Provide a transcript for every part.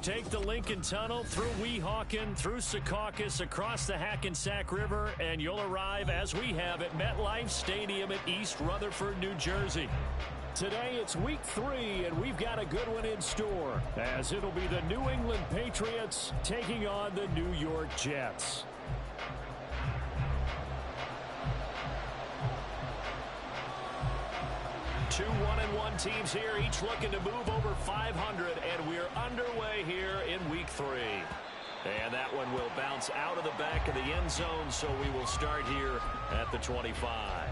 Take the Lincoln Tunnel through Weehawken, through Secaucus, across the Hackensack River, and you'll arrive, as we have, at MetLife Stadium at East Rutherford, New Jersey. Today it's week 3, and we've got a good one in store, as it'll be the New England Patriots taking on the New York Jets. Two 1-1 teams here, each looking to move over 500, and we're underway here in week 3. And that one will bounce out of the back of the end zone, so we will start here at the 25.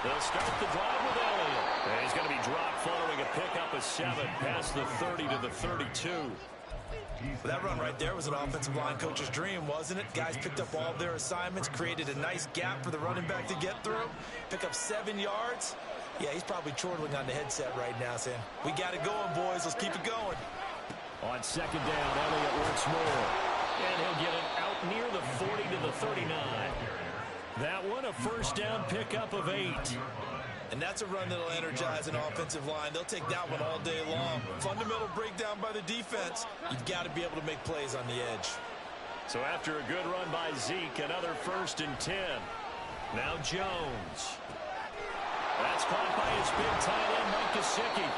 They'll start the drive with Elliott. And he's going to be dropped following a pickup of 7 past the 30 to the 32. That run right there was an offensive line coach's dream, wasn't it? Guys picked up all their assignments, created a nice gap for the running back to get through, pick up 7 yards. Yeah, he's probably chortling on the headset right now saying, we got it going, boys. Let's keep it going. On second down, Elliott once more. And he'll get it out near the 40 to the 39. That one, a first down pickup of 8. And that's a run that'll energize an offensive line. They'll take that one all day long. Fundamental breakdown by the defense. You've got to be able to make plays on the edge. So after a good run by Zeke, another 1st and 10. Now Jones. That's caught by his big tight end, Mike Gesicki.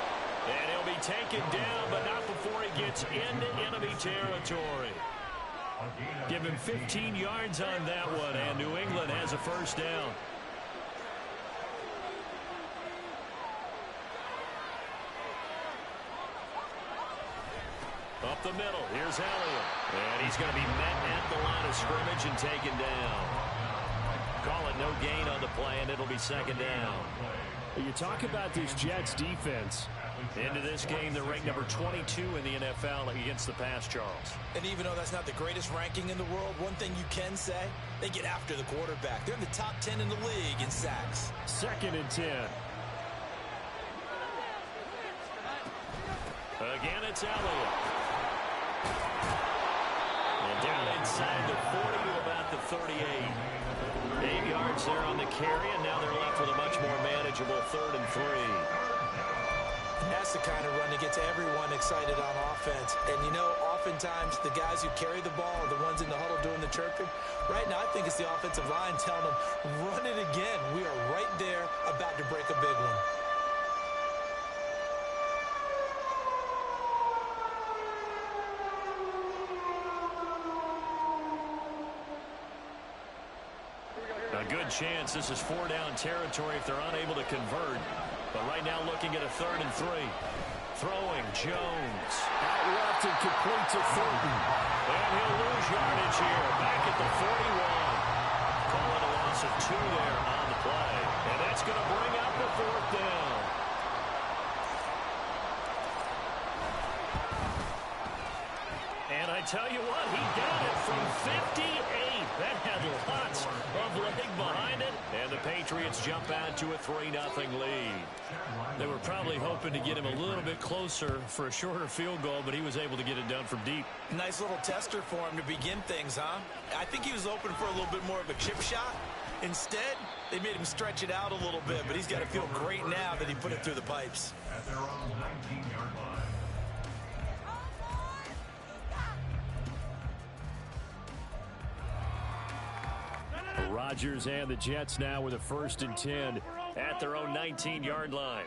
And he'll be taken down, but not before he gets into enemy territory. Give him 15 yards on that one, and New England has a first down. Up the middle, here's Elliott. And he's going to be met at the line of scrimmage and taken down. Call it no gain on the play, and it'll be second down. You talk about this Jets defense. Into this game, they're ranked number 22 in the NFL against the pass, Charles. And even though that's not the greatest ranking in the world, one thing you can say, they get after the quarterback. They're in the top 10 in the league in sacks. 2nd and 10. Again, it's Elliott. And down inside the 40 to about the 38. 8 yards there on the carry, and now they're left with a much more manageable 3rd and 3. That's the kind of run that gets everyone excited on offense. And, you know, oftentimes the guys who carry the ball are the ones in the huddle doing the chirping. Right now, I think it's the offensive line telling them, run it again. We are right there about to break a big one. A good chance this is 4-down territory if they're unable to convert. But right now looking at a 3rd and 3. Throwing Jones. Out left and complete to Thornton. And he'll lose yardage here. Back at the 41. Call it a loss of 2 there on the play. And that's going to bring up the 4th down. And I tell you what, he got it from 58. That had lots of leg behind it. And the Patriots jump out to a 3-0 lead. They were probably hoping to get him a little bit closer for a shorter field goal, but he was able to get it done from deep. Nice little tester for him to begin things, huh? I think he was open for a little bit more of a chip shot. Instead, they made him stretch it out a little bit, but he's got to feel great now that he put it through the pipes. At their own 19-yard line. Rodgers and the Jets now with a 1st and 10 at their own 19-yard line.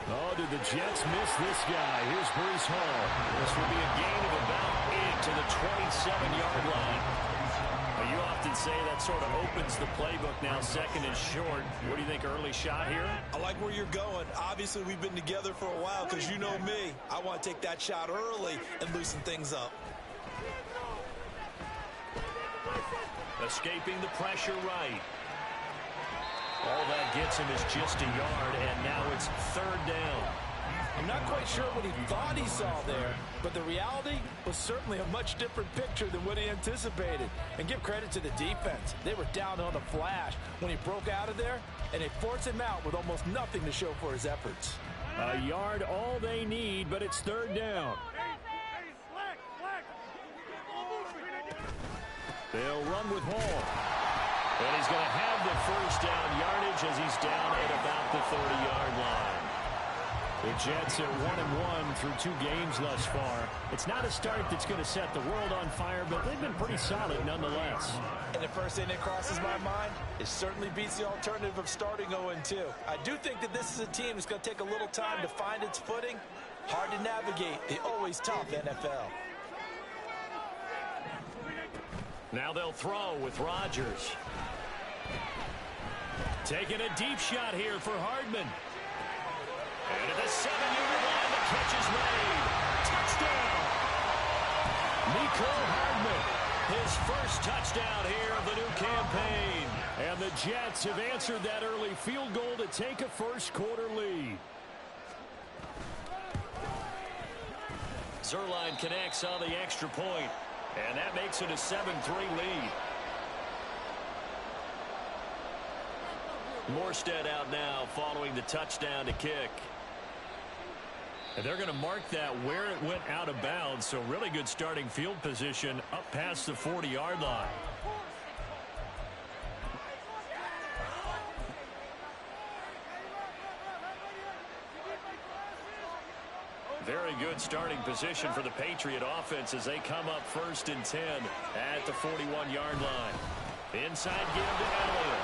Oh, did the Jets miss this guy? Here's Breece Hall. This will be a gain of about 8 to the 27-yard line. Well, you often say that sort of opens the playbook now, 2nd and short. What do you think, early shot here? I like where you're going. Obviously, we've been together for a while because you know me. I want to take that shot early and loosen things up. Escaping the pressure right. All that gets him is just a yard, and now it's 3rd down. I'm not quite sure what he thought he saw there, but the reality was certainly a much different picture than what he anticipated. And give credit to the defense. They were down on a flash when he broke out of there, and they forced him out with almost nothing to show for his efforts. A yard all they need, but it's third down. They'll run with Hall. And he's going to have the first down yardage as he's down at about the 30-yard line. The Jets are 1-1 through 2 games thus far. It's not a start that's going to set the world on fire, but they've been pretty solid nonetheless. And the first thing that crosses my mind, it certainly beats the alternative of starting 0-2. I do think that this is a team that's going to take a little time to find its footing. Hard to navigate the always tough NFL. Now they'll throw with Rodgers. Taking a deep shot here for Hardman. And at the 7-yard line, the catch is made. Touchdown! Mecole Hardman, his first touchdown here of the new campaign. And the Jets have answered that early field goal to take a first-quarter lead. Zuerlein connects on the extra point, and that makes it a 7-3 lead. Morstead out now following the touchdown to kick. And they're going to mark that where it went out of bounds, so really good starting field position up past the 40-yard line. Very good starting position for the Patriot offense as they come up 1st and 10 at the 41-yard line. Inside give to Elliott.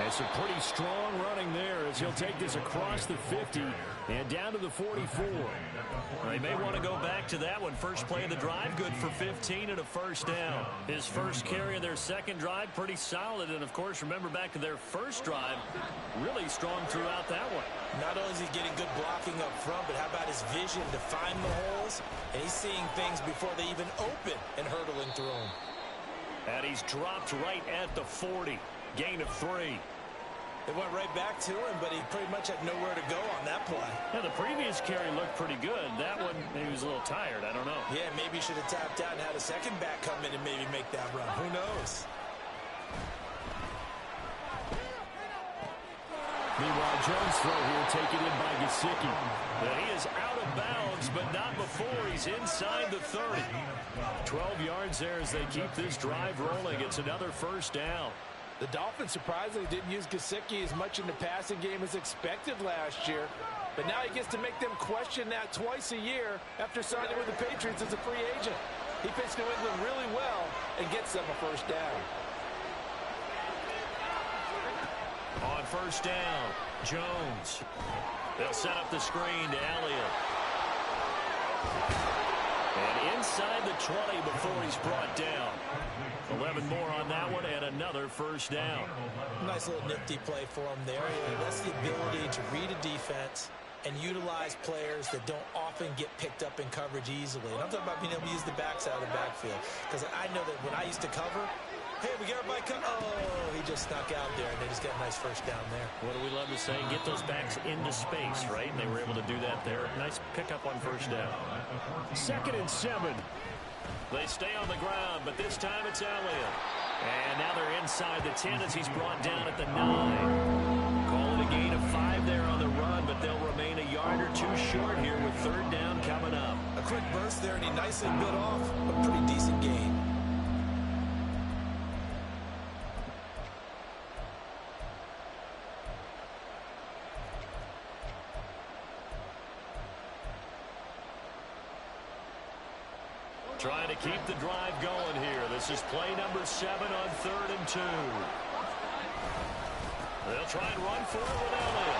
And some pretty strong running there as he'll take this across the 50 and down to the 44. They may want to go back to that one. First play of the drive, good for 15 and a first down. His first carry of their second drive, pretty solid. And, of course, remember back to their first drive, really strong throughout that one. Not only is he getting good blocking up front, but how about his vision to find the holes? And he's seeing things before they even open and hurdling through them. And he's dropped right at the 40. Gain of 3. It went right back to him, but he pretty much had nowhere to go on that play. Yeah, the previous carry looked pretty good. That one, maybe he was a little tired. I don't know. Yeah, maybe he should have tapped out and had a second back come in and maybe make that run. Who knows? Meanwhile, Jones' throw here taken in by Gesicki. He is out of bounds, but not before he's inside the 30. 12 yards there as they keep this drive rolling. It's another first down. The Dolphins surprisingly didn't use Gesicki as much in the passing game as expected last year. But now he gets to make them question that twice a year after signing with the Patriots as a free agent. He fits New England really well and gets them a first down. On first down, Jones. They'll set up the screen to Elliott. And inside the 20 before he's brought down. 11 more on that one and another first down. Nice little nifty play for him there. That's the ability to read a defense and utilize players that don't often get picked up in coverage easily. And I'm talking about being able to use the backside of the backfield. Because I know that when I used to cover, hey, we got everybody cut. Oh, he just snuck out there, and they just got a nice first down there. What do we love to say? Get those backs into space, right? And they were able to do that there. Nice pickup on first down. 2nd and 7. They stay on the ground, but this time it's Elliott. And now they're inside the 10 as he's brought down at the 9. Call it a gain of 5 there on the run, but they'll remain a yard or 2 short here with third down coming up. A quick burst there, and he nicely bit off a pretty decent gain. Trying to keep the drive going here. This is play number 7 on 3rd and 2. They'll try and run for it with Elliott.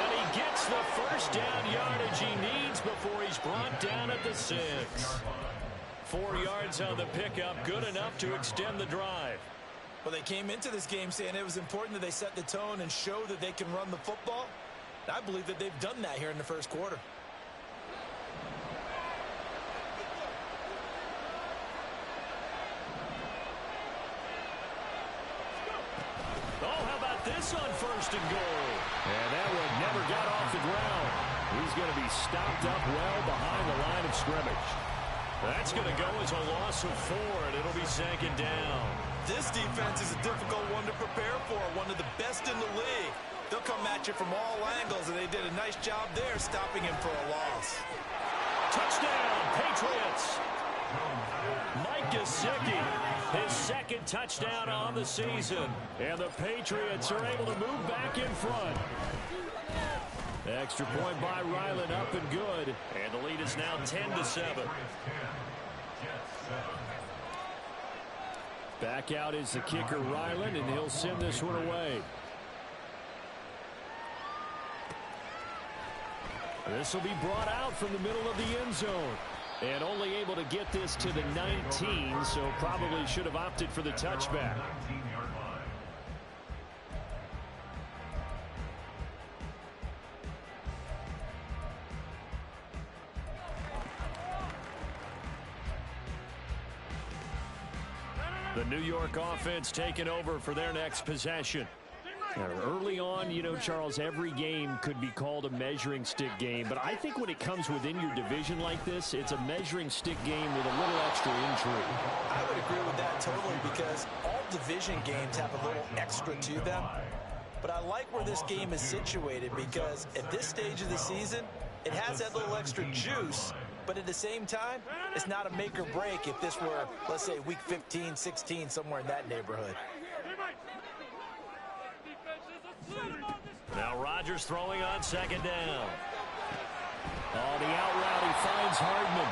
And he gets the first down yardage he needs before he's brought down at the 6. 4 yards on the pickup, good enough to extend the drive. Well, they came into this game saying it was important that they set the tone and show that they can run the football. I believe that they've done that here in the first quarter. Oh, how about this on 1st and goal? And that one never got off the ground. He's going to be stopped up well behind the line of scrimmage. That's going to go as a loss of 4, and it'll be second down. This defense is a difficult one to prepare for, one of the best in the league. They'll come at you from all angles, and they did a nice job there stopping him for a loss. Touchdown, Patriots. Mike Gesicki, his second touchdown on the season. And the Patriots are able to move back in front. Extra point by Ryland, up and good. And the lead is now 10-7. Back out is the kicker, Ryland, and he'll send this one away. This will be brought out from the middle of the end zone. And only able to get this to the 19, so probably should have opted for the touchback. The New York offense taking over for their next possession. Early on, you know, Charles, every game could be called a measuring stick game, but I think when it comes within your division like this, it's a measuring stick game with a little extra intrigue. I would agree with that totally, because all division games have a little extra to them. But I like where this game is situated, because at this stage of the season, it has that little extra juice, but at the same time, it's not a make or break if this were, let's say, week 15, 16, somewhere in that neighborhood. Now Rodgers throwing on second down. Oh, the out route, he finds Hardman.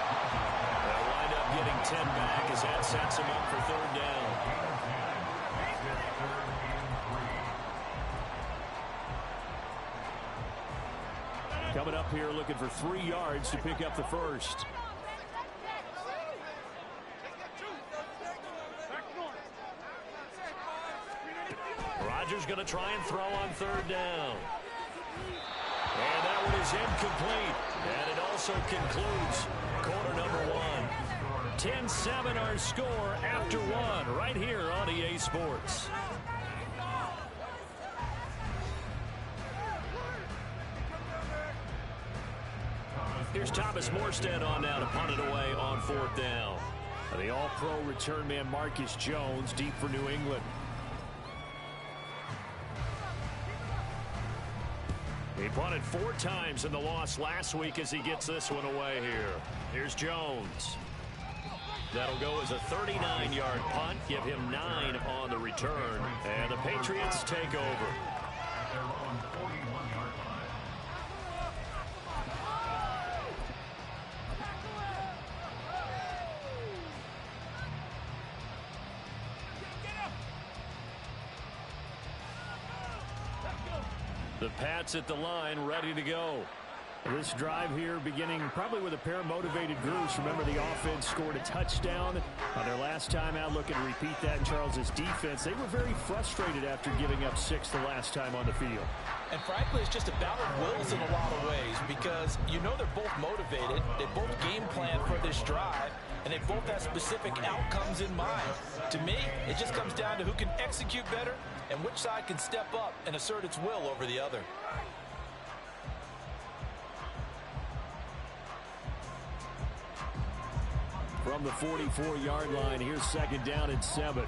They'll wind up getting 10 back as that sets him up for third down. Coming up here looking for 3 yards to pick up the first. Rodgers going to try and throw on third down. And that one is incomplete. And it also concludes quarter number 1. 10-7 our score after 1 right here on EA Sports. Here's Thomas Morstead on now to punt it away on fourth down. The all-pro return man Marcus Jones deep for New England. He punted 4 times in the loss last week as he gets this one away here. Here's Jones. That'll go as a 39-yard punt. Give him 9 on the return. And the Patriots take over. The Pats at the line, ready to go. This drive here beginning probably with a pair of motivated groups. Remember, the offense scored a touchdown on their last time out. Looking to repeat that in Charles's defense. They were very frustrated after giving up 6 the last time on the field. And frankly, it's just a battle of wills in a lot of ways, because you know they're both motivated. They both game plan for this drive, and they both have specific outcomes in mind. To me, it just comes down to who can execute better and which side can step up and assert its will over the other. From the 44-yard line, here's second down and 7.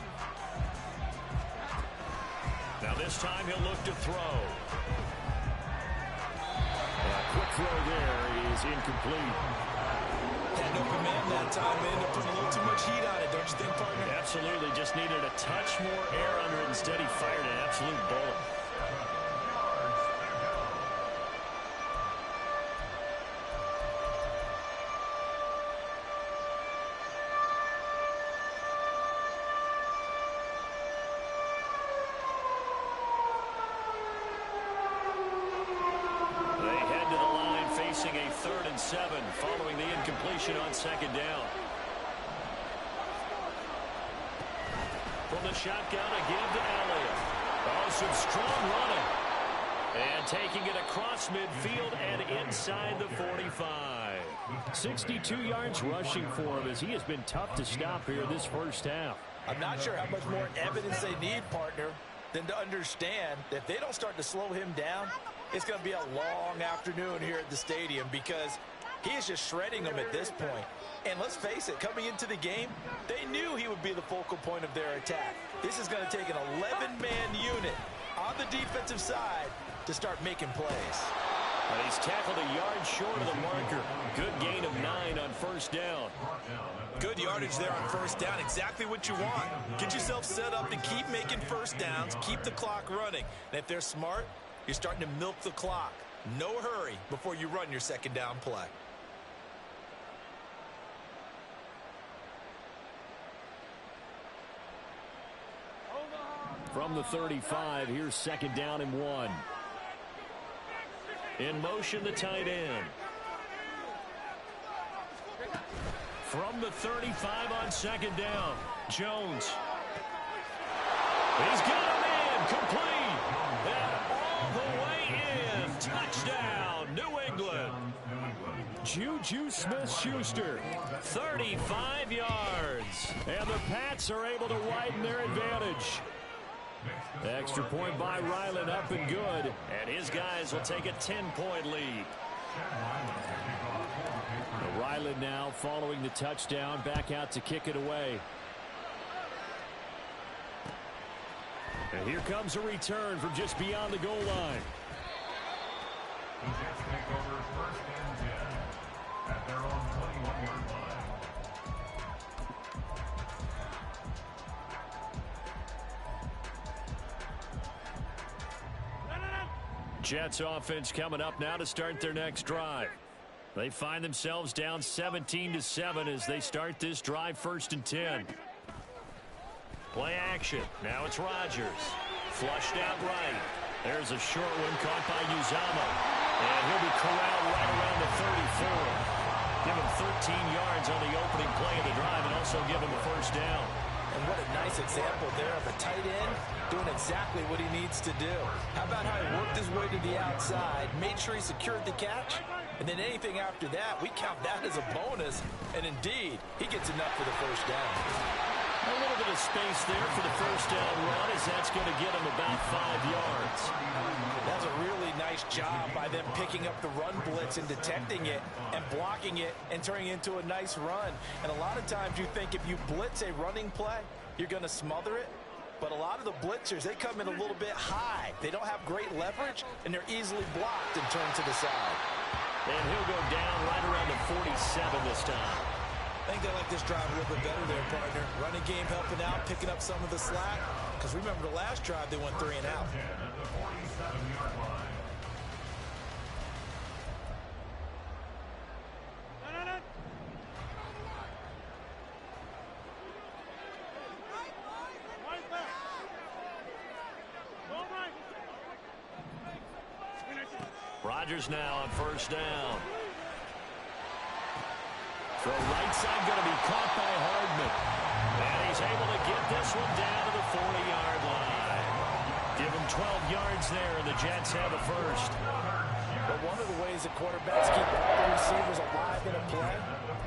Now this time he'll look to throw. A quick throw there is incomplete. Had no command that time, man. They're putting a little too much heat on it, don't you think, partner? Absolutely. Just needed a touch more air under it. Instead, he fired an absolute bullet. A 3rd and 7 following the incompletion on second down. From the shotgun again to Elliott. Oh, some strong running. And taking it across midfield and inside the 45. 62 yards rushing for him as he has been tough to stop here this first half. I'm not sure how much more evidence they need, partner. than to understand that if they don't start to slow him down, it's going to be a long afternoon here at the stadium because he is just shredding them at this point. And let's face it, coming into the game, they knew he would be the focal point of their attack. This is going to take an 11-man unit on the defensive side to start making plays. And he's tackled a yard short of the marker. Good gain of 9 on first down. Good yardage there on first down. Exactly what you want. Get yourself set up to keep making first downs, keep the clock running. And if they're smart, you're starting to milk the clock. No hurry before you run your second down play. From the 35, here's second down and 1. In motion, the tight end. From the 35 on second down, Jones. He's got him in, complete. And all the way in. Touchdown, New England. Juju Smith-Schuster, 35 yards. And the Pats are able to widen their advantage. Extra point by Ryland, up and good. And his guys will take a 10-point lead. Ryland now following the touchdown, back out to kick it away. And here comes a return from just beyond the goal line. The Jets take over first and 10 at their own 21-yard line. Jets offense coming up now to start their next drive. They find themselves down 17-7 as they start this drive, first and 10. Play action. Now it's Rodgers. Flushed out right. There's a short one caught by Uzama. And he'll be corralled right around the 34. Give him 13 yards on the opening play of the drive and also give him a first down. And what a nice example there of a tight end doing exactly what he needs to do. How about how he worked his way to the outside, made sure he secured the catch, and then anything after that, we count that as a bonus. And indeed, he gets enough for the first down. A little bit of space there for the first down run as that's going to get him about 5 yards. That's a really nice job by them picking up the run blitz and detecting it and blocking it and turning it into a nice run. And a lot of times you think if you blitz a running play, you're going to smother it. But a lot of the blitzers, they come in a little bit high. They don't have great leverage, and they're easily blocked and turned to the side. And he'll go down right around the 47 this time. I think they like this drive a little bit better there, partner. Running game helping out, picking up some of the slack. Because remember the last drive, they went 3 and out. At the 47-yard line. Rodgers now on first down. Throw right side going to be caught by Hardman. And he's able to get this one down to the 40-yard line. Give him 12 yards there, and the Jets have a first. But one of the ways that quarterbacks keep all the receivers alive in a play,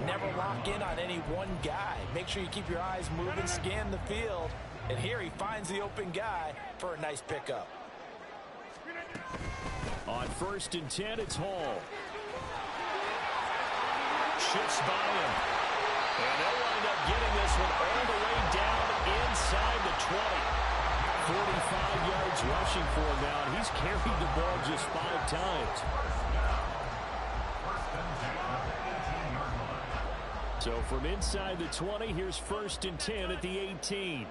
never lock in on any one guy. Make sure you keep your eyes moving, scan the field. And here he finds the open guy for a nice pickup. On first and 10, it's Hall. Shifts by him. And they'll wind up getting this one all the way down inside the 20. 45 yards rushing for him now, and he's carried the ball just 5 times. So from inside the 20, here's first and 10 at the 18.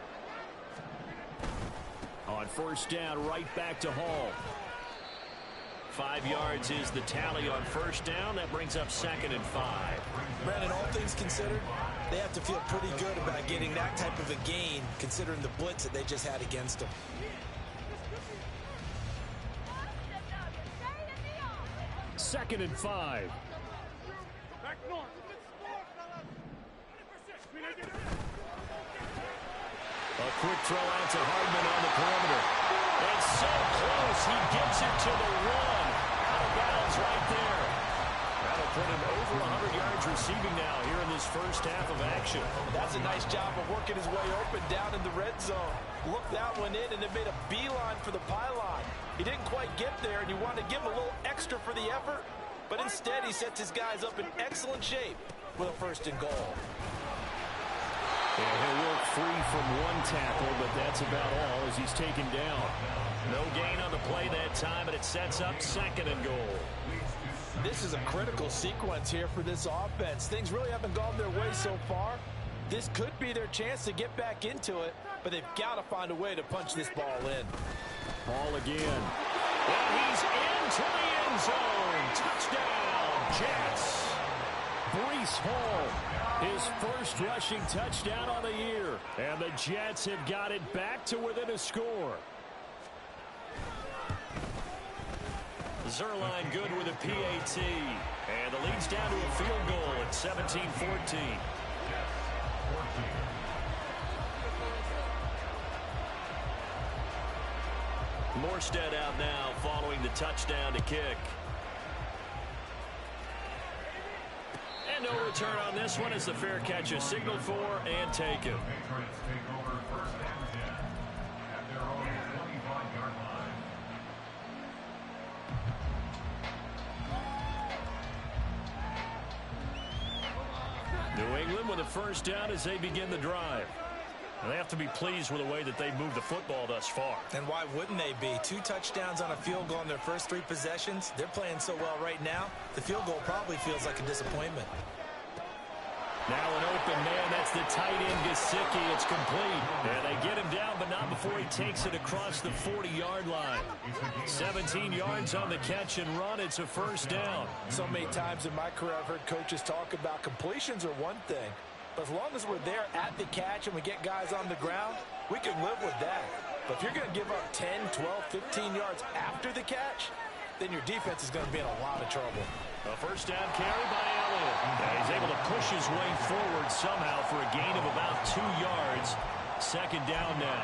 On first down, right back to Hall. 5 yards is the tally on first down. That brings up second and 5. Brandon, all things considered, they have to feel pretty good about getting that type of a gain, considering the blitz that they just had against them. Second and 5. A quick throw out to Hardman on the perimeter. It's so close, he gets it to the 1. Out of bounds right there. That'll put him over 100 yards receiving now here in this first half of action. That's a nice job of working his way open down in the red zone. Looked that one in and it made a beeline for the pylon. He didn't quite get there, and you wanted to give him a little extra for the effort, but instead he sets his guys up in excellent shape with a 1st and goal. And he'll work free from one tackle, but that's about all as he's taken down. No gain on the play that time, and it sets up 2nd and goal. This is a critical sequence here for this offense. Things really haven't gone their way so far. This could be their chance to get back into it, but they've got to find a way to punch this ball in. Ball again. And he's into the end zone. Touchdown, Jets. Breece Hall, his first rushing touchdown on the year. And the Jets have got it back to within a score. Zuerlein good with a PAT. And the lead's down to a field goal at 17-14. Morstead out now following the touchdown to kick. And no return on this one as the fair catch is signaled for and taken. Patriots take over 1st and 10 at their own 25-yard line. New England with a 1st down as they begin the drive. And they have to be pleased with the way that they moved the football thus far. And why wouldn't they be? 2 touchdowns on a field goal in their first 3 possessions. They're playing so well right now, the field goal probably feels like a disappointment. Now an open man, that's the tight end, Gesicki. It's complete. And they get him down, but not before he takes it across the 40-yard line. 17 yards on the catch and run. It's a 1st down. So many times in my career I've heard coaches talk about completions are one thing. But as long as we're there at the catch and we get guys on the ground, we can live with that. But if you're going to give up 10, 12, 15 yards after the catch, then your defense is going to be in a lot of trouble. A 1st down carry by Elliott. And he's able to push his way forward somehow for a gain of about 2 yards. 2nd down now.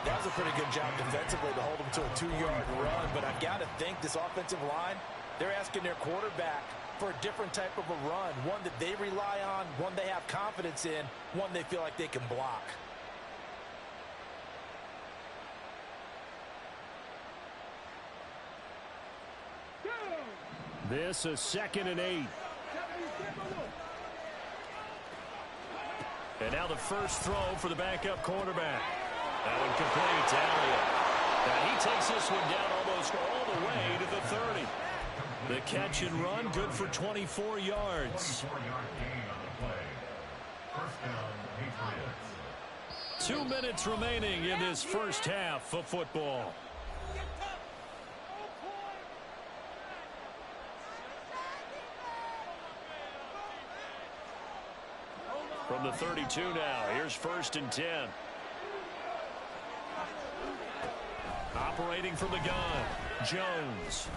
That was a pretty good job defensively to hold him to a 2-yard run. But I've got to think this offensive line, they're asking their quarterback for a different type of a run, one that they rely on, one they have confidence in, one they feel like they can block. This is 2nd and 8. And now the first throw for the backup quarterback. That one complete to Elliott. And he takes this one down almost all the way to the 30. The catch and run, good for 24 yards. 24-yard gain on the play. 1st down, Patriots. 2 minutes remaining in this first half of football. From the 32 now, here's 1st and 10. Operating from the gun, Jones.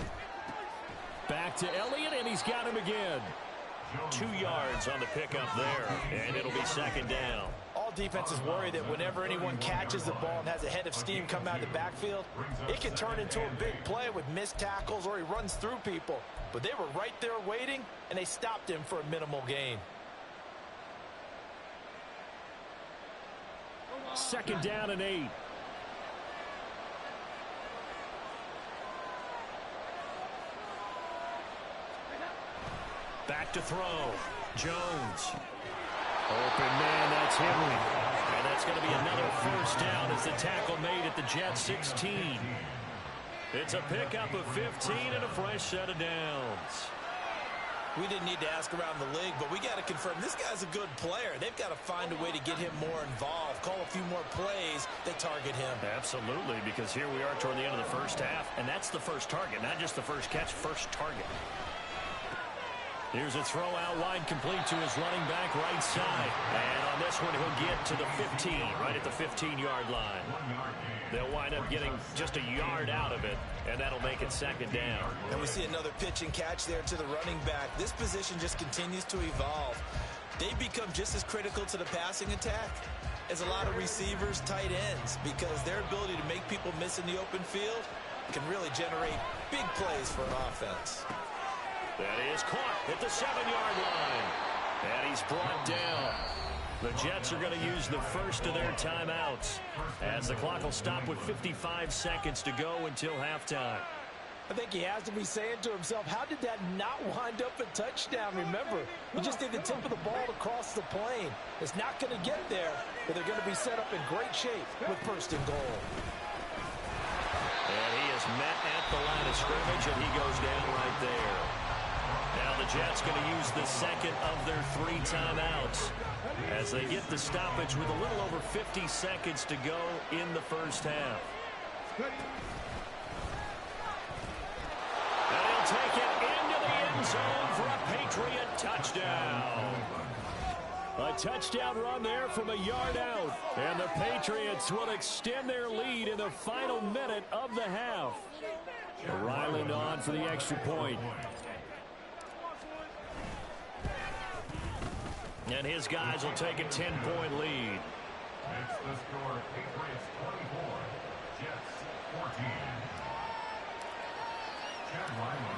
Back to Elliott, and he's got him again. 2 yards on the pickup there, and it'll be 2nd down. All defenses worry that whenever anyone catches the ball and has a head of steam come out of the backfield, it can turn into a big play with missed tackles or he runs through people. But they were right there waiting, and they stopped him for a minimal gain. 2nd down and 8. Back to throw. Jones. Open man, that's him. And that's going to be another 1st down as the tackle made at the Jets 16. It's a pickup of 15 and a fresh set of downs. We didn't need to ask around the league, but we got to confirm this guy's a good player. They've got to find a way to get him more involved, call a few more plays that target him. Absolutely, because here we are toward the end of the first half, and that's the first target, not just the first catch, first target. Here's a throw out wide, complete to his running back right side. And on this one, he'll get to the 15, right at the 15-yard line. They'll wind up getting just a yard out of it, and that'll make it 2nd down. And we see another pitch and catch there to the running back. This position just continues to evolve. They become just as critical to the passing attack as a lot of receivers, tight ends, because their ability to make people miss in the open field can really generate big plays for an offense. That is caught at the 7-yard line. And he's brought down. The Jets are going to use the first of their timeouts as the clock will stop with 55 seconds to go until halftime. I think he has to be saying to himself, how did that not wind up a touchdown? Remember, he just did the tip of the ball to cross the plane. It's not going to get there, but they're going to be set up in great shape with first and goal. And he is met at the line of scrimmage, and he goes down right there. Now the Jets going to use the second of their 3 timeouts as they get the stoppage with a little over 50 seconds to go in the first half. And he'll take it into the end zone for a Patriot touchdown. A touchdown run there from a yard out. And the Patriots will extend their lead in the final minute of the half. Ryland on for the extra point. And his guys will take a 10-point lead. It's the score, Patriots 24, Jets 14.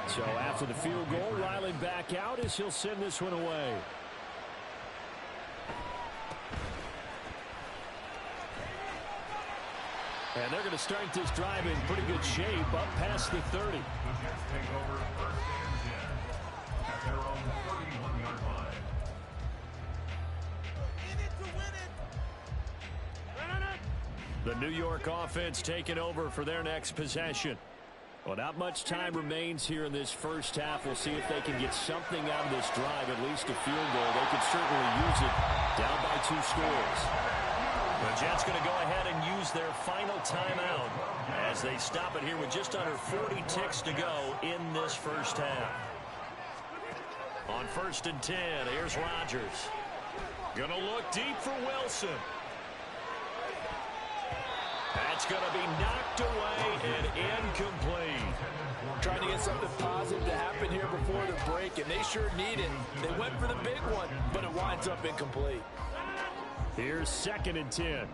So after the field goal, Ryland back out as he'll send this one away. And they're going to start this drive in pretty good shape up past the 30. The Jets take over first and 10 at their own 31-yard line. The New York offense taking over for their next possession. Well, not much time remains here in this first half. We'll see if they can get something out of this drive, at least a field goal. They could certainly use it down by 2 scores. The Jets going to go ahead and use their final timeout as they stop it here with just under 40 ticks to go in this first half. On first and 10, here's Rodgers. Going to look deep for Wilson. That's going to be knocked away and incomplete. Trying to get something positive to happen here before the break, and they sure need it. They went for the big one, but it winds up incomplete. Here's second and 10.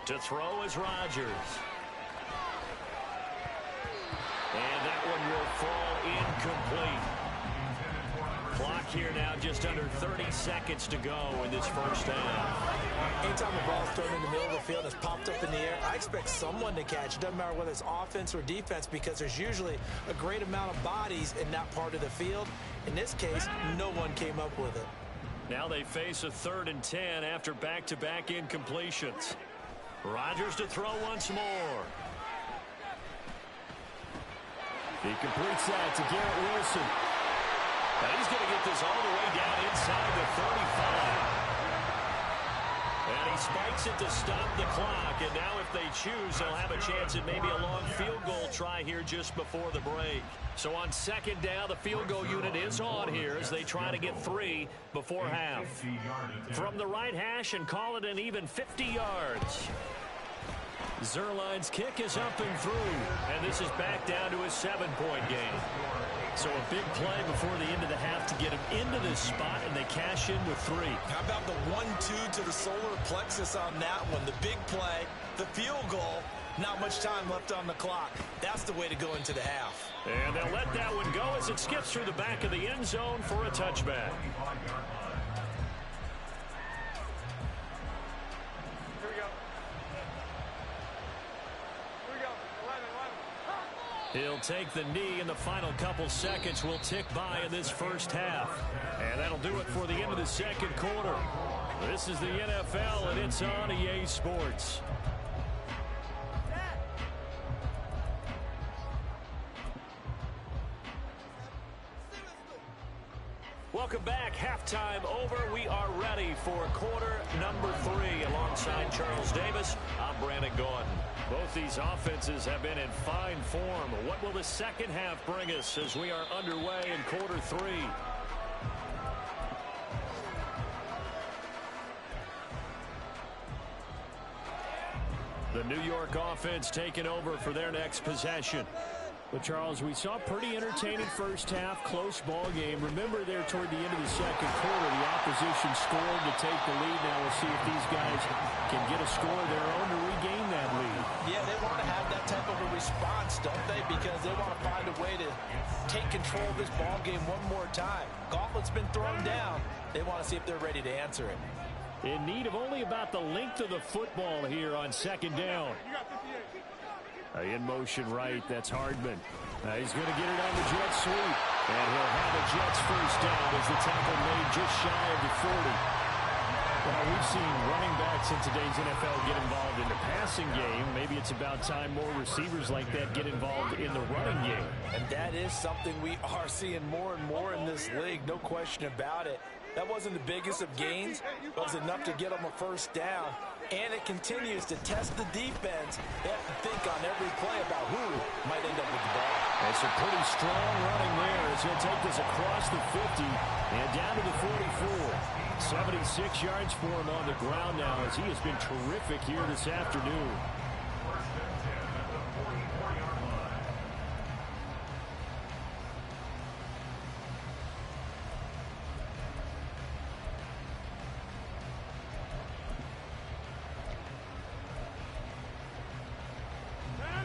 To throw is Rodgers. And that one will fall incomplete. Clock here now just under 30 seconds to go in this first half. Anytime the ball's thrown in the middle of the field and it's popped up in the air, I expect someone to catch it. Doesn't matter whether it's offense or defense, because there's usually a great amount of bodies in that part of the field. In this case, no one came up with it. Now they face a 3rd and 10 after back-to-back incompletions. Rodgers to throw once more. He completes that to Garrett Wilson. And he's going to get this all the way down inside the 35. And he spikes it to stop the clock. And now if they choose, they'll have a chance at maybe a long field goal try here just before the break. So on second down, the field goal unit is on here as they try to get 3 before half. From the right hash and call it an even 50 yards. Zerline's kick is up and through. And this is back down to a 7-point game. So a big play before the end of the half to get him into this spot, and they cash in with 3. How about the 1-2 to the solar plexus on that one? The big play, the field goal, not much time left on the clock. That's the way to go into the half. And they'll let that one go as it skips through the back of the end zone for a touchback. He'll take the knee, and the final couple seconds will tick by in this first half. And that'll do it for the end of the second quarter. This is the NFL, and it's on EA Sports. Welcome back. Halftime over. We are ready for quarter number 3. Alongside Charles Davis, I'm Brandon Gaudin. Both these offenses have been in fine form. What will the second half bring us as we are underway in quarter 3? The New York offense taking over for their next possession. Well, Charles, we saw a pretty entertaining first half, close ball game. Remember there toward the end of the second quarter, the opposition scored to take the lead. Now we'll see if these guys can get a score of their own to regain that lead. Yeah, they want to have that type of a response, don't they? Because they want to find a way to take control of this ball game one more time. Gauntlet's been thrown down. They want to see if they're ready to answer it. In need of only about the length of the football here on second down. In motion right, that's Hardman. He's going to get it on the jet sweep. And he'll have a Jets first down as the tackle made just shy of the 40. Well, we've seen running backs in today's NFL get involved in the passing game. Maybe it's about time more receivers like that get involved in the running game. And that is something we are seeing more and more in this league, no question about it. That wasn't the biggest of gains, but it was enough to get them a first down. And it continues to test the defense. They have to think on every play about who might end up with the ball. That's a pretty strong running there as he'll take this across the 50 and down to the 44. 76 yards for him on the ground now as he has been terrific here this afternoon.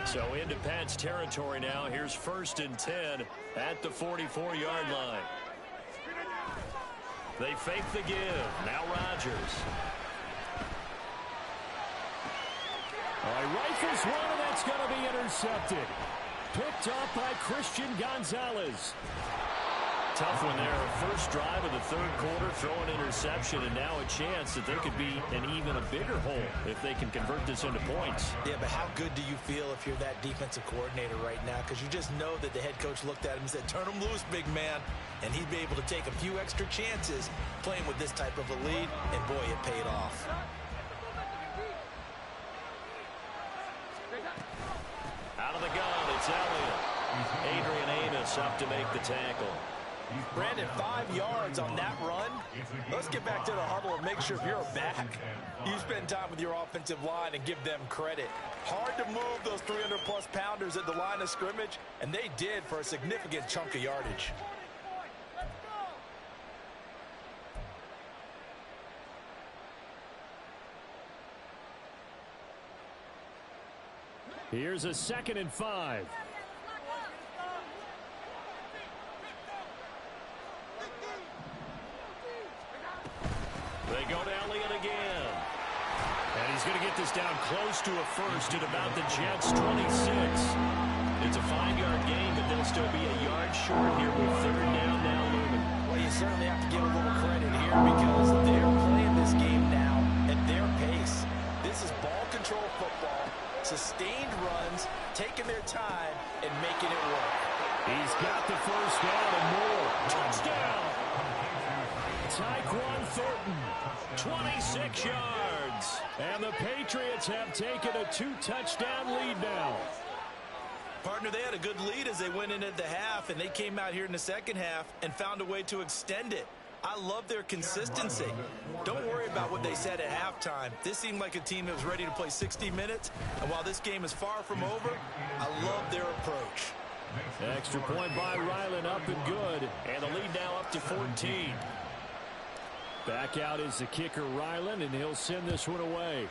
So into Pat's territory now. Here's 1st and 10 at the 44-yard line. They fake the give. Now Rodgers. He rifles one, and that's going to be intercepted. Picked up by Christian Gonzalez. Tough one there. First drive of the third quarter, throw an interception, and now a chance that there could be an even a bigger hole if they can convert this into points. Yeah, but how good do you feel if you're that defensive coordinator right now? Because you just know that the head coach looked at him and said, turn him loose, big man. And he'd be able to take a few extra chances playing with this type of a lead, and boy, it paid off. Out of the gun, it's Elliott. Adrian Amos up to make the tackle. Brandon, 5 yards on that run. Let's get back to the huddle and make sure if you're back, you spend time with your offensive line and give them credit. Hard to move those 300-plus pounders at the line of scrimmage, and they did for a significant chunk of yardage. Here's a 2nd and 5. They go to Elliott again. And he's going to get this down close to a first at about the Jets' 26. It's a 5-yard gain, but they'll still be a yard short here with 3rd down now looming. Well, you certainly have to give a little credit here because they're playing this game now at their pace. This is ball control football, sustained runs, taking their time, and making it work. He's got the first down and more. Touchdown! Tyquan Thornton, 26 yards. And the Patriots have taken a 2-touchdown lead now. Partner, they had a good lead as they went in at the half, and they came out here in the second half and found a way to extend it. I love their consistency. Don't worry about what they said at halftime. This seemed like a team that was ready to play 60 minutes, and while this game is far from over, I love their approach. Extra point by Ryland, up and good. And the lead now up to 14. Back out is the kicker, Ryland, and he'll send this one away.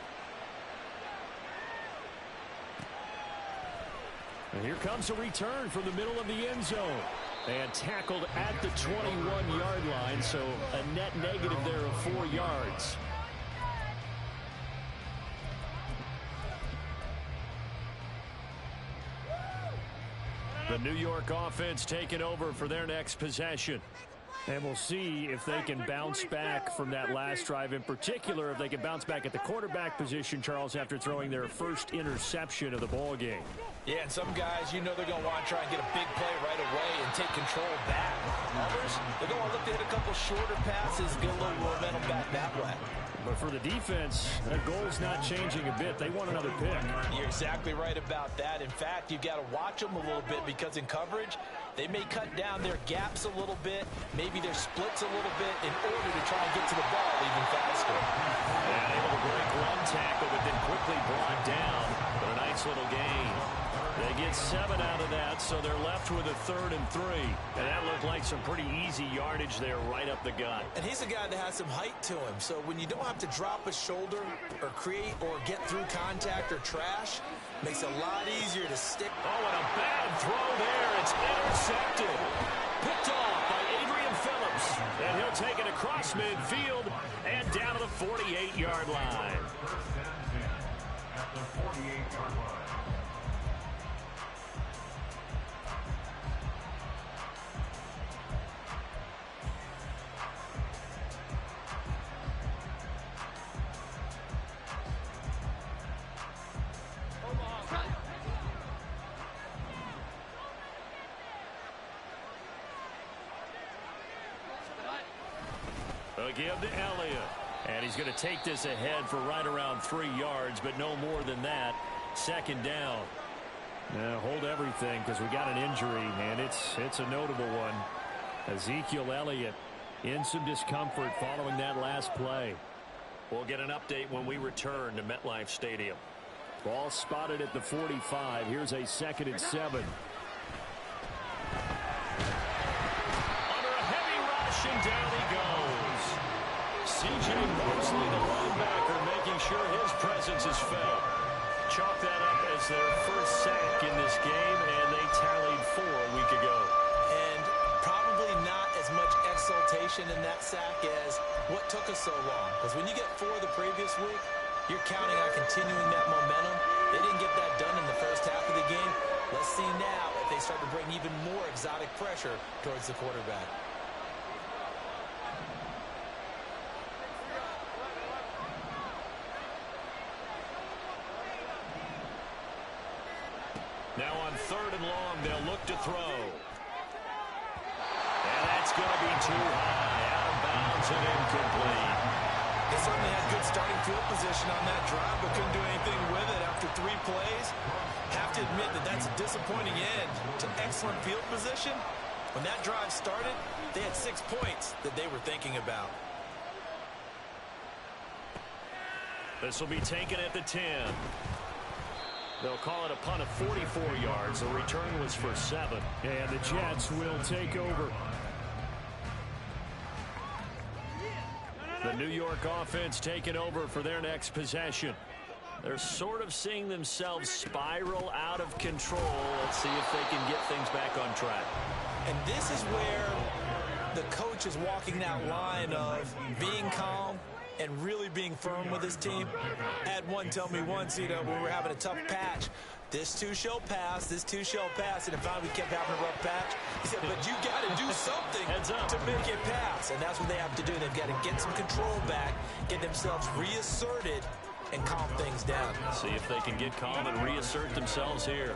And here comes a return from the middle of the end zone. And tackled at the 21-yard line, so a net negative there of 4 yards. The New York offense taking over for their next possession. And we'll see if they can bounce back from that last drive. In particular, if they can bounce back at the quarterback position, Charles, after throwing their first interception of the ball game. Yeah, and some guys, you know they're going to want to try and get a big play right away and take control back. Others, they're going to look to hit a couple shorter passes, get a little momentum back that way. But for the defense, that goal's not changing a bit. They want another pick. You're exactly right about that. In fact, you've got to watch them a little bit because in coverage, they may cut down their gaps a little bit, maybe their splits a little bit in order to try and get to the ball even faster. And able to break one tackle, but then quickly brought down for a nice little gain. They get 7 out of that, so they're left with a 3rd and 3. And that looked like some pretty easy yardage there right up the gut. And he's a guy that has some height to him. So when you don't have to drop a shoulder or create or get through contact or trash, makes it a lot easier to stick. Oh, and a bad throw there. It's intercepted. Picked off by Adrian Phillips. And he'll take it across midfield and down to the 48-yard line. First and 10 at the 48-yard line. They'll give to Elliott. And he's going to take this ahead for right around 3 yards, but no more than that. 2nd down. Now hold everything because we got an injury, and it's a notable one. Ezekiel Elliott in some discomfort following that last play. We'll get an update when we return to MetLife Stadium. Ball spotted at the 45. Here's a 2nd and 7. Under a heavy rush, and down he goes. C.J. Mosley, the linebacker, making sure his presence is felt. Chalk that up as their first sack in this game, and they tallied 4 a week ago. And probably not as much exultation in that sack as what took us so long. Because when you get 4 the previous week, you're counting on continuing that momentum. They didn't get that done in the first half of the game. Let's see now if they start to bring even more exotic pressure towards the quarterback. Now on 3rd and long, they'll look to throw. And that's going to be too high. Out of bounds and incomplete. They certainly had good starting field position on that drive, but couldn't do anything with it after 3 plays. Have to admit that that's a disappointing end to excellent field position. When that drive started, they had 6 points that they were thinking about. This will be taken at the 10. They'll call it a punt of 44 yards. The return was for 7. And the Jets will take over. The New York offense taking over for their next possession. They're sort of seeing themselves spiral out of control. Let's see if they can get things back on track. And this is where the coach is walking that line of being calm and really being firm with his team. I had one tell me once, when we're having a tough patch, this too shall pass, this too shall pass, and if we kept having a rough patch, he said, but you got to do something to make it pass, and that's what they have to do. They've got to get some control back, get themselves reasserted, and calm things down. See if they can get calm and reassert themselves here.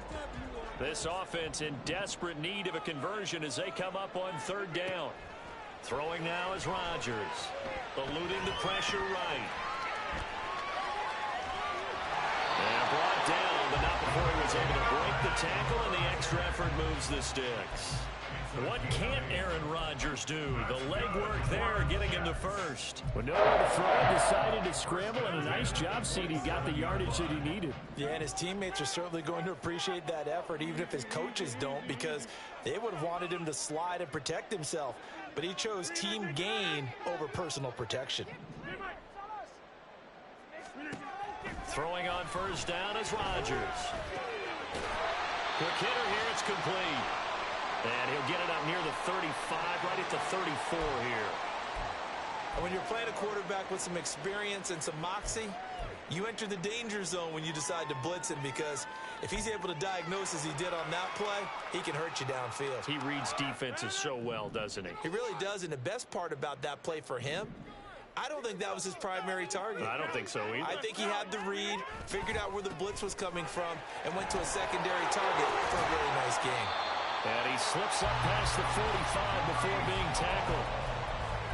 This offense in desperate need of a conversion as they come up on 3rd down. Throwing now is Rodgers, eluding the pressure right. And brought down, but not before he was able to break the tackle, and the extra effort moves the sticks. What can't Aaron Rodgers do? The legwork there getting him to 1st. When nowhere to throw, decided to scramble, and a nice job seeing he got the yardage that he needed. Yeah, and his teammates are certainly going to appreciate that effort, even if his coaches don't, because they would have wanted him to slide and protect himself. But he chose team gain over personal protection. Throwing on 1st down is Rodgers. Quick hitter here, it's complete. And he'll get it up near the 35, right at the 34 here. And when you're playing a quarterback with some experience and some moxie, you enter the danger zone when you decide to blitz him, because if he's able to diagnose as he did on that play, he can hurt you downfield. He reads defenses so well, doesn't he? He really does, and the best part about that play for him, I don't think that was his primary target. I don't think so either. I think he had the read, figured out where the blitz was coming from, and went to a secondary target for a really nice game. And he slips up past the 45 before being tackled.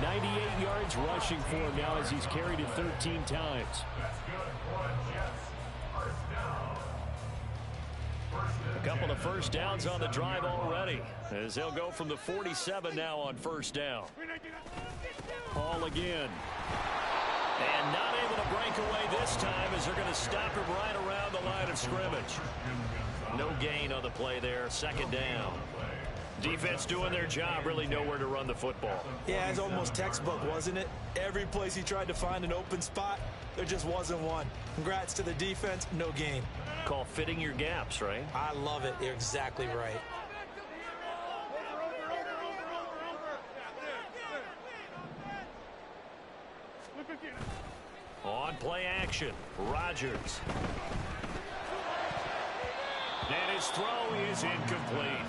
98 yards rushing for him now as he's carried it 13 times. A couple of 1st downs on the drive already, as they'll go from the 47 now on 1st down. Hall again. And not able to break away this time, as they're going to stop him right around the line of scrimmage. No gain on the play there. Second down. Defense doing their job, really nowhere to run the football. Yeah, it's almost textbook, wasn't it? Every place he tried to find an open spot, there just wasn't one. Congrats to the defense, no gain. Call fitting your gaps, right? I love it. You're exactly right. On play action, Rodgers. And his throw is incomplete.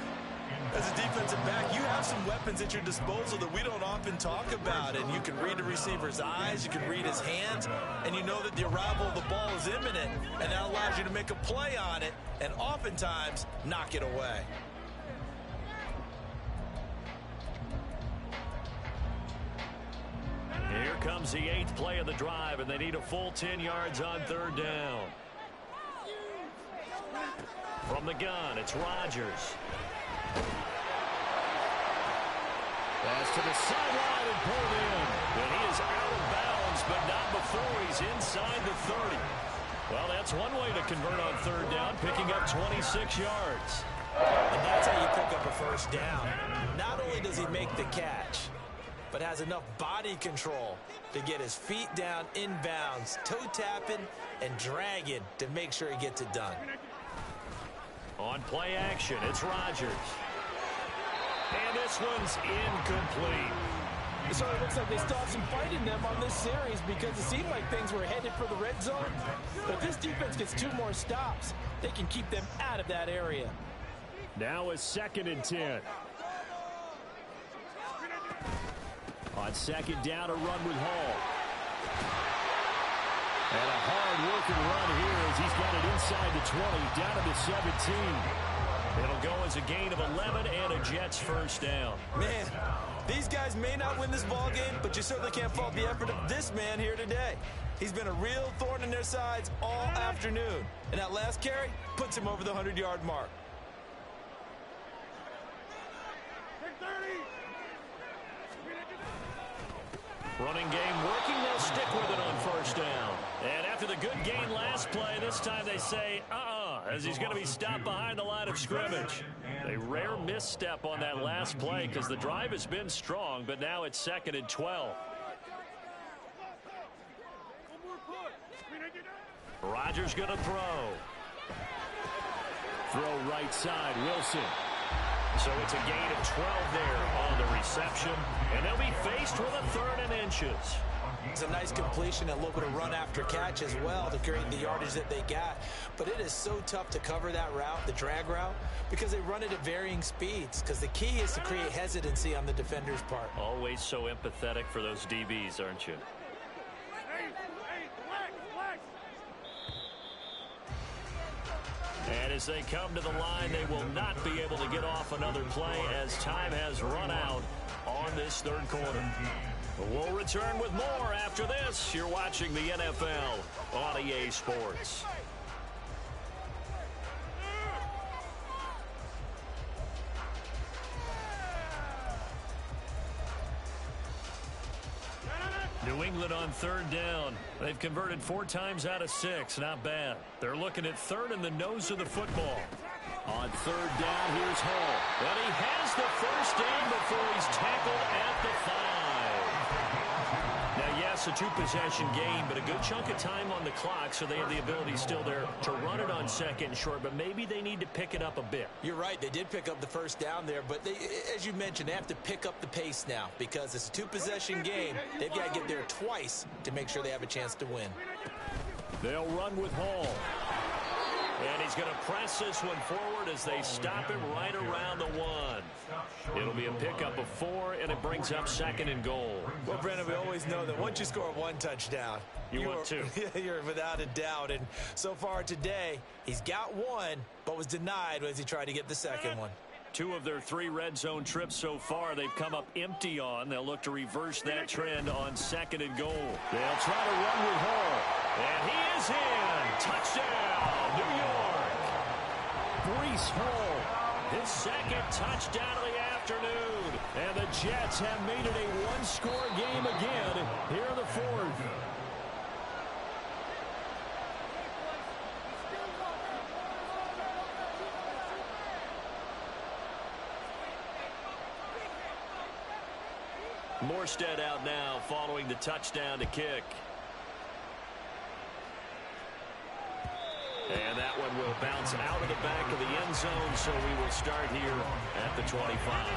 As a defensive back, you have some weapons at your disposal that we don't often talk about. And you can read the receiver's eyes, you can read his hands, and you know that the arrival of the ball is imminent. And that allows you to make a play on it and oftentimes knock it away. Here comes the 8th play of the drive, and they need a full 10 yards on third down. From the gun, it's Rodgers. Pass to the sideline and pulled in. And he is out of bounds, but not before he's inside the 30. Well, that's one way to convert on third down, picking up 26 yards. And that's how you pick up a first down. Not only does he make the catch, but has enough body control to get his feet down inbounds, toe tapping and dragging to make sure he gets it done. On play action, it's Rodgers. And this one's incomplete. So it looks like they still have some fight in them on this series because it seemed like things were headed for the red zone. But if this defense gets 2 more stops, they can keep them out of that area. Now a 2nd and 10. On second down, a run with Hall. And a hard-working run here as he's got it inside the 20, down to the 17. It'll go as a gain of 11 and a Jets first down. Man, these guys may not win this ball game, but you certainly can't fault the effort of this man here today. He's been a real thorn in their sides all afternoon. And that last carry puts him over the 100-yard mark. Running game working, they'll stick with it on first down. And after the good gain last play, this time they say, as he's going to be stopped behind the line of scrimmage. A rare misstep on that last play because the drive has been strong, but now it's 2nd and 12. Rodgers going to throw. Throw right side, Wilson. So it's a gain of 12 there on the reception, and they'll be faced with a 3rd and inches. It's a nice completion, a little bit of run after catch as well to create the yardage that they got. But it is so tough to cover that route, the drag route, because they run it at varying speeds. Because the key is to create hesitancy on the defender's part. Always so empathetic for those DBs, aren't you? And as they come to the line, they will not be able to get off another play as time has run out on this 3rd quarter. We'll return with more after this. You're watching the NFL on EA Sports. New England on 3rd down. They've converted 4 times out of 6. Not bad. They're looking at 3rd in the nose of the football. On 3rd down, here's Hall. And he has the first down before he's tackled at the 5. Now, yes, a 2-possession game, but a good chunk of time on the clock, so they have the ability still there to run it on 2nd and short, but maybe they need to pick it up a bit. You're right. They did pick up the first down there, but they, as you mentioned, they have to pick up the pace now because it's a 2-possession game. They've got to get there twice to make sure they have a chance to win. They'll run with Hall. And he's going to press this one forward as they stop him right around the 1. It'll be a pickup of 4, and it brings up 2nd and goal. Well, Brandon, we always know that once you score 1 touchdown, you want 2. You're without a doubt. And so far today, he's got 1, but was denied as he tried to get the 2nd one. 2 of their 3 red zone trips so far, they've come up empty on. They'll look to reverse that trend on 2nd and goal. They'll try to run with Hall. And he is in. Touchdown, New York. Breece Hall, his 2nd touchdown of the afternoon. And the Jets have made it a 1-score game again here in the 4th. Morstead out now following the touchdown to kick. And that one will bounce out of the back of the end zone, so we will start here at the 25.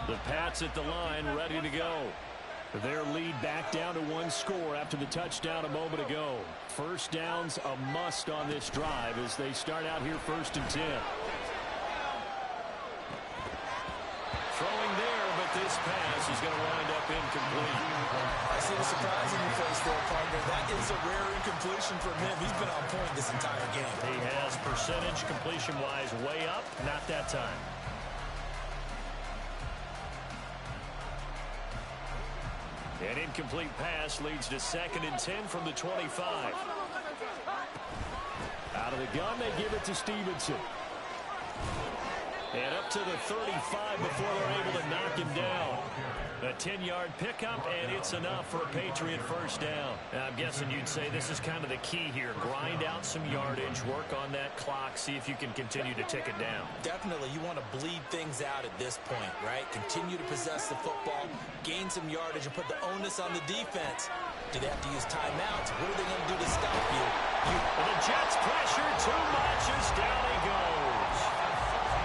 The Pats at the line, ready to go. Their lead back down to 1 score after the touchdown a moment ago. First down's a must on this drive as they start out here 1st and 10. Throwing there, but this pass is going to wind up incomplete. I see the surprise in your face there, partner. That is a rare incompletion from him. He's been on point this entire game. He has percentage completion-wise way up, not that time. An incomplete pass leads to 2nd and 10 from the 25. Out of the gun, they give it to Stevenson. And up to the 35 before they're able to knock him down. A 10-yard pickup, and it's enough for a Patriot first down. I'm guessing you'd say this is kind of the key here. Grind out some yardage, work on that clock, see if you can continue to tick it down. Definitely, you want to bleed things out at this point, right? Continue to possess the football, gain some yardage, and put the onus on the defense. Do they have to use timeouts? What are they going to do to stop you? And the Jets pressure too much as down he goes.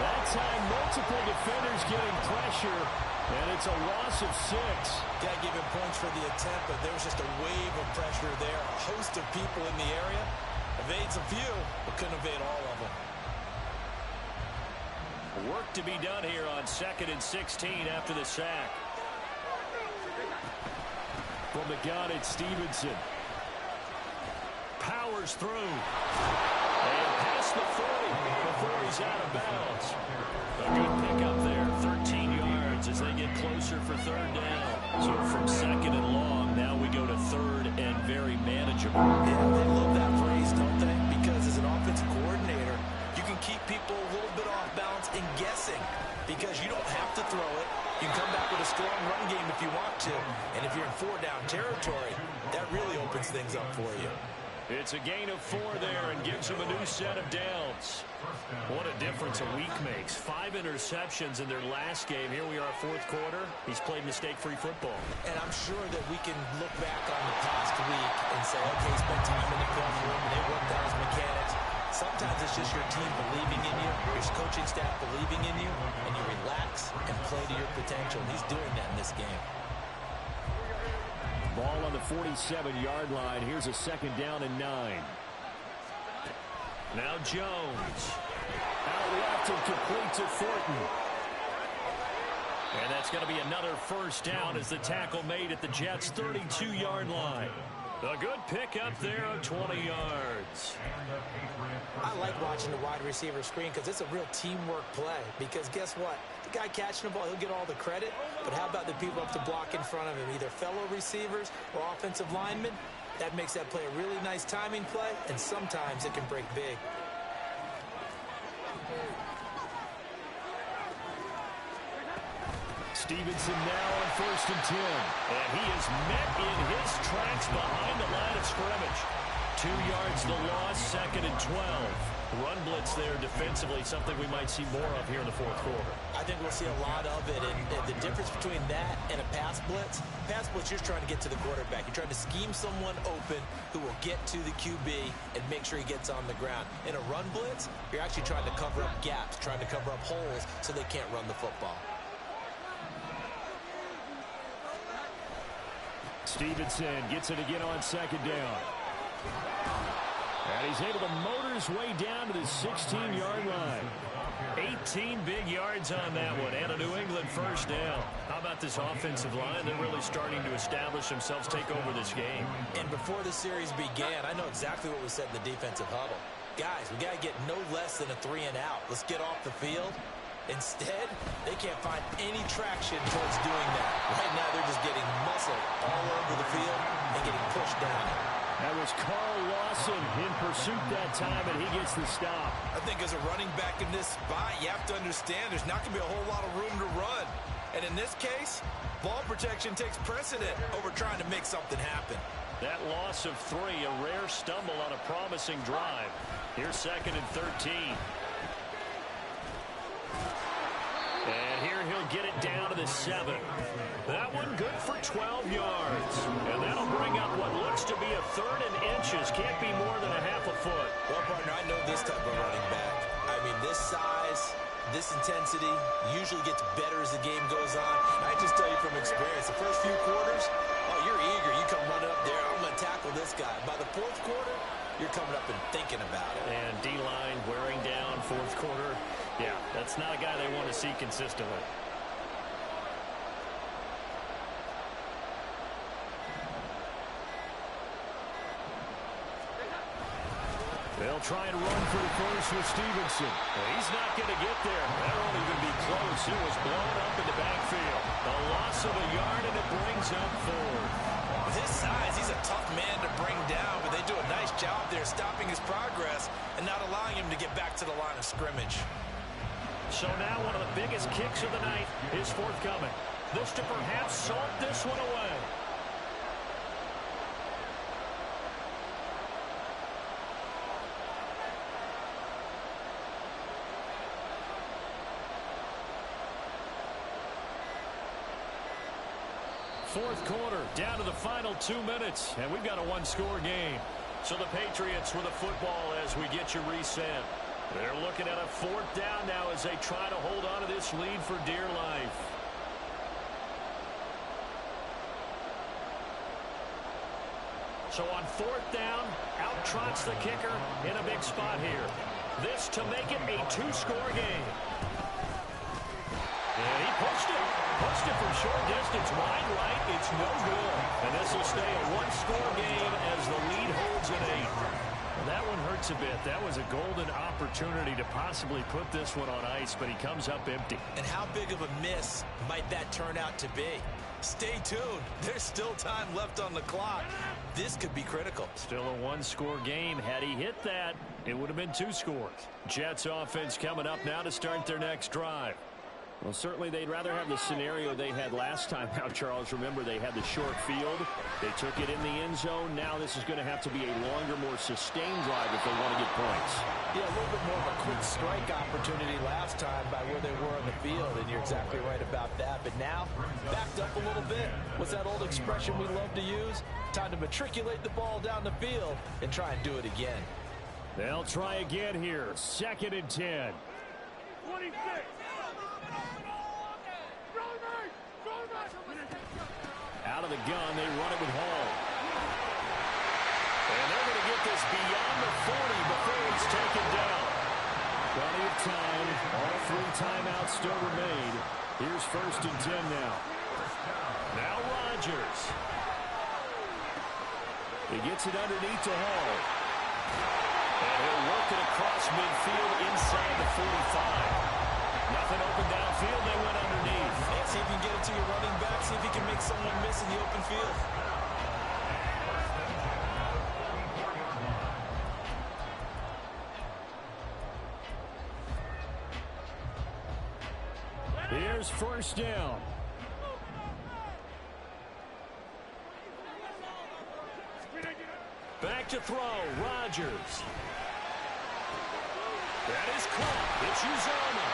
That time, multiple defenders getting pressure, and it's a loss of 6. Got to give him points for the attempt, but there was just a wave of pressure there. A host of people in the area. Evades a few, but couldn't evade all of them. Work to be done here on 2nd and 16 after the sack. From the gun, it's Stevenson. Powers through. And past the 40 before he's out of bounds. A good pickup there, 13 yards as they get closer for 3rd down. So from 2nd and long, now we go to 3rd and very manageable. Yeah, they love that phrase, don't they? Because as an offensive coordinator, you can keep people a little bit off balance and guessing because you don't have to throw it. You can come back with a strong run game if you want to. And if you're in 4-down territory, that really opens things up for you. It's a gain of 4 there and gives them a new set of downs. What a difference a week makes. 5 interceptions in their last game. Here we are, 4th quarter. He's played mistake-free football. And I'm sure that we can look back on the past week and say, okay, spend time in the film room and they worked out his mechanics. Sometimes it's just your team believing in you, your coaching staff believing in you, and you relax and play to your potential. He's doing that in this game. Ball on the 47-yard line. Here's a 2nd down and 9. Now Jones. Out left and complete to Thornton. And that's going to be another first down as the tackle made at the Jets' 32-yard line. A good pickup there of 20 yards. I like watching the wide receiver screen because it's a real teamwork play. Because guess what? The guy catching the ball, he'll get all the credit. But how about the people up to block in front of him? Either fellow receivers or offensive linemen. That makes that play a really nice timing play. And sometimes it can break big. Stevenson now on 1st and 10. And he is met in his tracks behind the line of scrimmage. 2 yards the loss, 2nd and 12. Run blitz there defensively, something we might see more of here in the 4th quarter. I think we'll see a lot of it. And the difference between that and a pass blitz, you're just trying to get to the quarterback. You're trying to scheme someone open who will get to the QB and make sure he gets on the ground. In a run blitz, you're actually trying to cover up gaps, trying to cover up holes so they can't run the football. Stevenson gets it again on 2nd down. And he's able to motor his way down to the 16-yard line. 18 big yards on that one, and a New England first down. How about this offensive line? They're really starting to establish themselves, take over this game. And before the series began, I know exactly what was said in the defensive huddle. Guys, we got to get no less than a 3 and out. Let's get off the field. Instead, they can't find any traction towards doing that. Right now, they're just getting muscled all over the field and getting pushed down. That was Carl Lawson in pursuit that time, and he gets the stop. I think as a running back in this spot, you have to understand there's not going to be a whole lot of room to run. And in this case, ball protection takes precedent over trying to make something happen. That loss of 3, a rare stumble on a promising drive. Here's 2nd and 13. And here he'll get it down to the 7. That one good for 12 yards. And that'll bring up what looks to be a 3rd and inches. Can't be more than a half a foot. Well, partner, I know this type of running back. I mean, this size, this intensity usually gets better as the game goes on. I just tell you from experience, the first few quarters, oh, you're eager. You come running up there. I'm going to tackle this guy. By the 4th quarter, you're coming up and thinking about it. And D-line wearing down 4th quarter. Yeah, that's not a guy they want to see consistently. They'll try and run for the first with Stevenson. He's not going to get there. That won't even be close. It was blown up in the backfield. A loss of a yard, and it brings up 4. With his size, he's a tough man to bring down, but they do a nice job there stopping his progress and not allowing him to get back to the line of scrimmage. So now one of the biggest kicks of the night is forthcoming. This to perhaps salt this one away. Fourth quarter, down to the final 2 minutes, and we've got a 1-score game. So the Patriots with the football as we get you reset. They're looking at a 4th down now as they try to hold on to this lead for dear life. So on 4th down, out trots the kicker in a big spot here. This to make it a 2-score game. And he pushed it. Pushed it from short distance, wide right. It's no good. And this will stay a 1-score game as the lead holds at 8. Well, that one hurts a bit. That was a golden opportunity to possibly put this one on ice, but he comes up empty. And how big of a miss might that turn out to be? Stay tuned. There's still time left on the clock. This could be critical. Still a 1-score game. Had he hit that, it would have been 2 scores. Jets offense coming up now to start their next drive. Well, certainly they'd rather have the scenario they had last time out, Charles. Remember, they had the short field. They took it in the end zone. Now this is going to have to be a longer, more sustained drive if they want to get points. Yeah, a little bit more of a quick strike opportunity last time by where they were on the field, and you're exactly right about that. But now, backed up a little bit. What's that old expression we love to use? Time to matriculate the ball down the field and try and do it again. They'll try again here. 2nd and 10. 26. Out of the gun, they run it with Hall. And they're going to get this beyond the 40 before it's taken down. Plenty of time. All 3 timeouts still remain. Here's 1st and 10 now. Now Rodgers. He gets it underneath to Hall. And he'll work it across midfield inside the 45. Nothing open downfield. They went underneath. And see if you can get it to your running back. See if you can make someone miss in the open field. Here's 1st down. Back to throw. Rodgers. That is caught. It's Uzomah.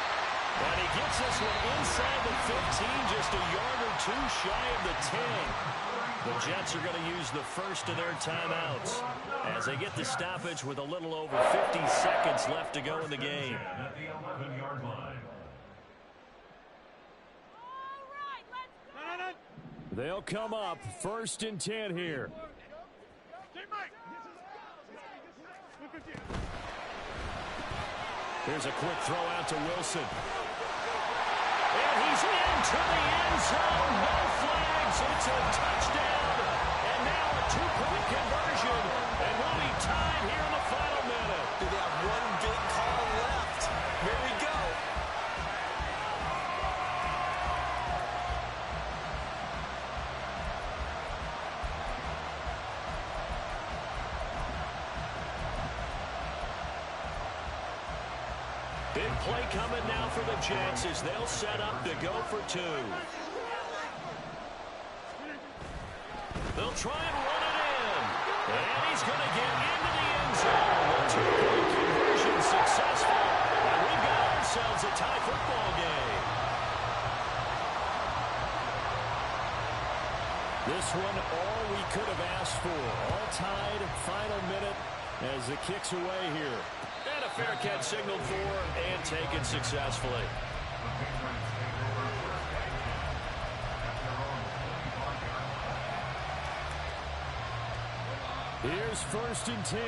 And he gets this one inside the 15, just a yard or 2 shy of the 10. The Jets are going to use the first of their timeouts as they get the stoppage with a little over 50 seconds left to go in the game. At the 11-yard line. They'll come up 1st and 10 here. Here's a quick throw out to Wilson. And he's into the end zone. No flags. It's a touchdown. And now a 2-point conversion. And we'll be tied here in the final minute. They have one big call left. Here we go. Big play coming now for the Jets as they'll set up to go for 2. They'll try and run it in. And he's going to get into the end zone. The two-point conversion successful. And we've got ourselves a tie football game. This one, all we could have asked for. All tied, final minute as the kick's away here. And a fair catch signaled for and taken successfully. Here's 1st and 10.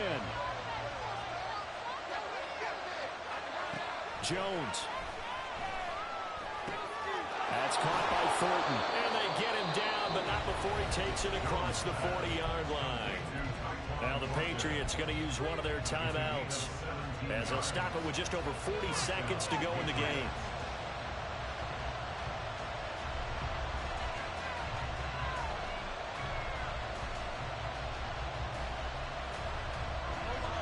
Jones. That's caught by Thornton. And they get him down, but not before he takes it across the 40-yard line. Now the Patriots going to use one of their timeouts as they'll stop it with just over 40 seconds to go in the game.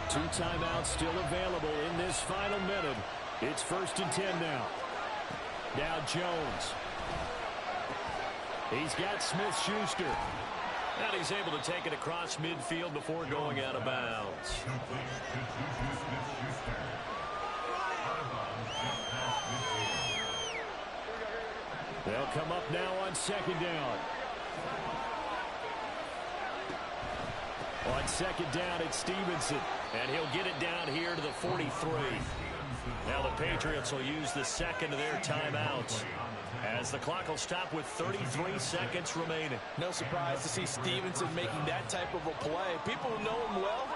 Two timeouts still available in this final minute. It's 1st and 10 now. Now Jones. He's got Smith-Schuster. And he's able to take it across midfield before going out of bounds. They'll come up now on 2nd down. On 2nd down, it's Stevenson. And he'll get it down here to the 43. Now the Patriots will use the second of their timeouts as the clock will stop with 33 seconds remaining. No surprise to see Stevenson making that type of a play. People who know him well,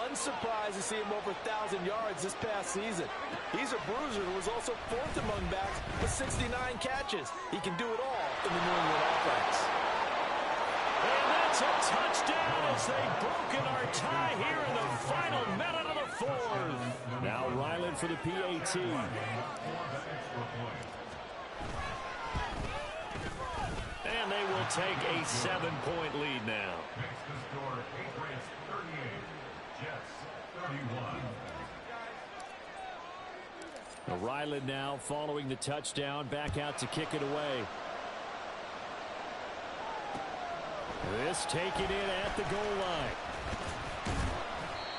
unsurprised to see him over 1,000 yards this past season. He's a bruiser who was also 4th among backs with 69 catches. He can do it all in the New England offense. And that's a touchdown as they've broken our tie here in the final minute of the 4th. Now Ryland for the PAT. And they will take a 7-point lead now. Makes the score Patriots 38, Jets 31. Ryland now following the touchdown, back out to kick it away. This taken in at the goal line.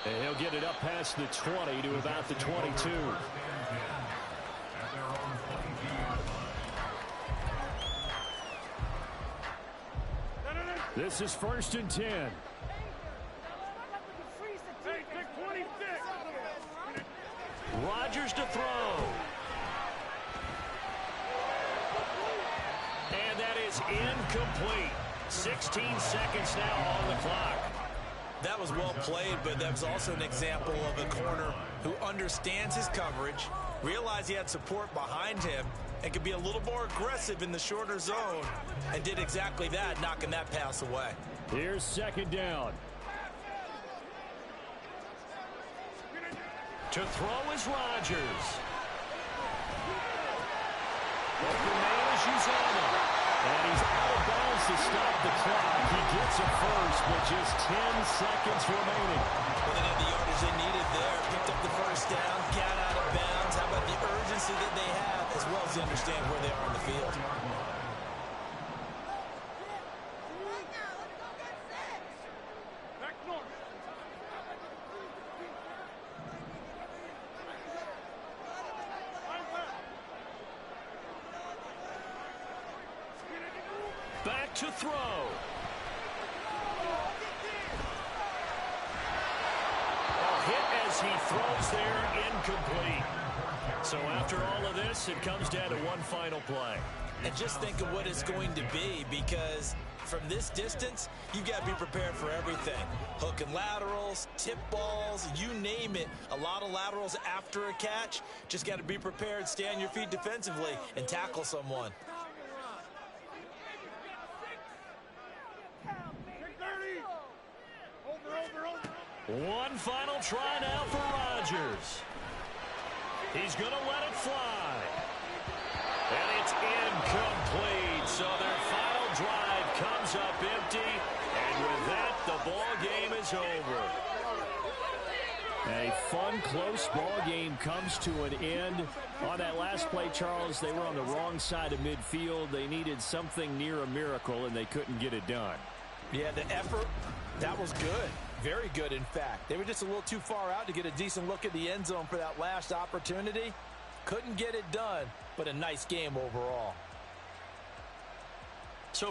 And he'll get it up past the 20 to about the 22. This is 1st and 10. Rodgers to throw. And that is incomplete. 16 seconds now on the clock. That was well played, but that was also an example of a corner who understands his coverage, realized he had support behind him, and could be a little more aggressive in the shorter zone, and did exactly that, knocking that pass away. Here's 2nd down. To throw is Rodgers. Open man is Uzomah. And he's out of bounds to stop the clock. He gets a first, but just 10 seconds remaining. Well, they had the yardage they needed there. Picked up the first down, got out of bounds. How about the urgency that they have, as well as they understand where they are on the field? Back to throw. A hit as he throws there, incomplete. So after all of this, it comes down to one final play. And just think of what it's going to be, because from this distance, you've got to be prepared for everything. Hook and laterals, tip balls, you name it. A lot of laterals after a catch. Just got to be prepared, stay on your feet defensively, and tackle someone. One final try now for Rodgers. He's going to let it fly. And it's incomplete. So their final drive comes up empty. And with that, the ball game is over. A fun, close ball game comes to an end. On that last play, Charles, they were on the wrong side of midfield. They needed something near a miracle, and they couldn't get it done. Yeah, the effort, that was good. Very good, in fact. They were just a little too far out to get a decent look at the end zone for that last opportunity. Couldn't get it done, but a nice game overall. So for